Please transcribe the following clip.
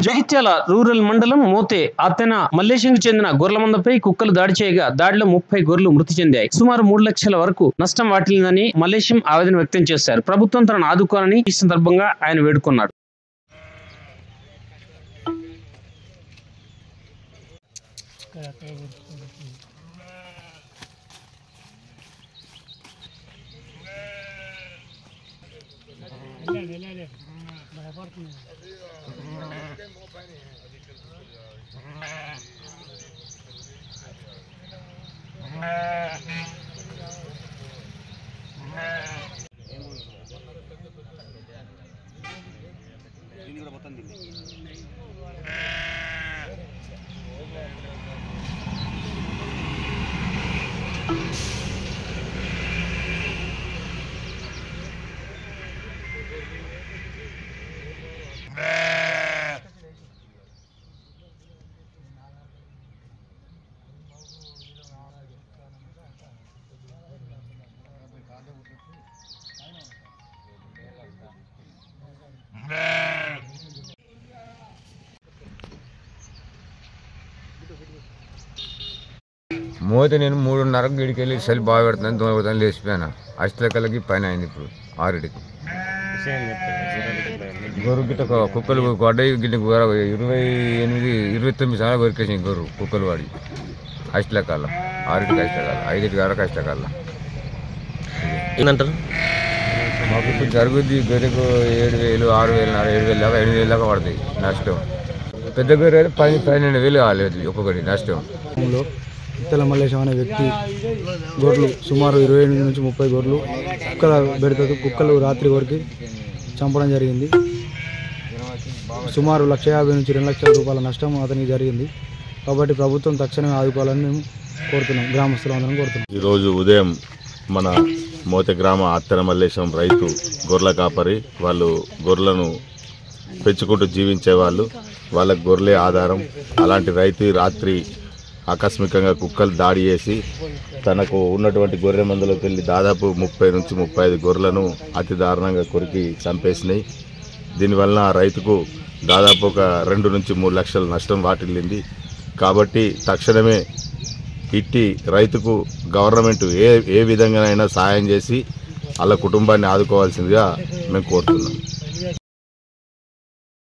Jagtial rural మండలం మోతే అత్తెన మల్లేశంకు చెందిన గొర్రెల మందపై కుక్కలు దాడి చేయగా దాడిలో 30 గొర్రెలు మృతి చెందాయి. సుమారు 3 లక్షల వరకు నష్టం వాటిల్లిందని మల్లేశం ఆవేదన వ్యక్తం చేశారు. ప్రభుత్వం తనను ఆదుకోవాలని ఈ సందర్భంగా ఆయన వేడుకున్నాడు. మోతే నేను 3:30కి గిడికి వెళ్ళి చలి బాగా పెడుతున్నాను. దోమతాను లేచిపోయాను. అష్టలకలకి పైన అయింది. ఇప్పుడు 6కి గొర్రె గిట్ట కుక్కలు గొడ్డయి గిట్ట 29 సార్లు కొరికేసాయి గొర్రె కుక్కలు వాడి అష్టలకాల 6కి అష్టకాల 5కి అష్టకాల ఏంటంటారు. మాకు ఇప్పుడు జరుగుద్ది. గొర్రెకు 7,000, 6,000, 7,000 దాకా 8,000 దాకా పడుతుంది నష్టం. పెద్ద గొర్రె అయితే 12,000 కాలేదు ఒక్కొక్కటి నష్టం. ఇత్తల మల్లేశం అనే వ్యక్తి గొర్రెలు సుమారు 28 నుంచి 30 గొర్రెలు కుక్కలు రాత్రి వరకు చంపడం జరిగింది. సుమారు 1,50,000 నుంచి 2 లక్షల రూపాయల నష్టం అతనికి జరిగింది. కాబట్టి ప్రభుత్వం తక్షణమే ఆదుకోవాలని మేము కోరుతున్నాం. గ్రామస్తులు అందరం కోరుతున్నాం. ఈరోజు ఉదయం మన మోతే గ్రామ అత్తెన మల్లేశం రైతు గొర్రెల కాపరి. వాళ్ళు గొర్రెలను పెంచుకుంటూ జీవించేవాళ్ళు. వాళ్ళకు గొర్రెలే ఆధారం. అలాంటి రైతు రాత్రి ఆకస్మికంగా కుక్కలు దాడి చేసి తనకు ఉన్నటువంటి గొర్రె మందలోకి వెళ్ళి దాదాపు 30 నుంచి 35 గొర్రెలను అతి దారుణంగా కొరికి చంపేసినాయి. దీనివల్ల రైతుకు దాదాపు ఒక 2 నుంచి 3 లక్షల నష్టం వాటిల్లింది. కాబట్టి తక్షణమే ఇట్టి రైతుకు గవర్నమెంట్ ఏ విధంగానైనా సాయం చేసి వాళ్ళ కుటుంబాన్ని ఆదుకోవాల్సిందిగా మేము కోరుతున్నాం.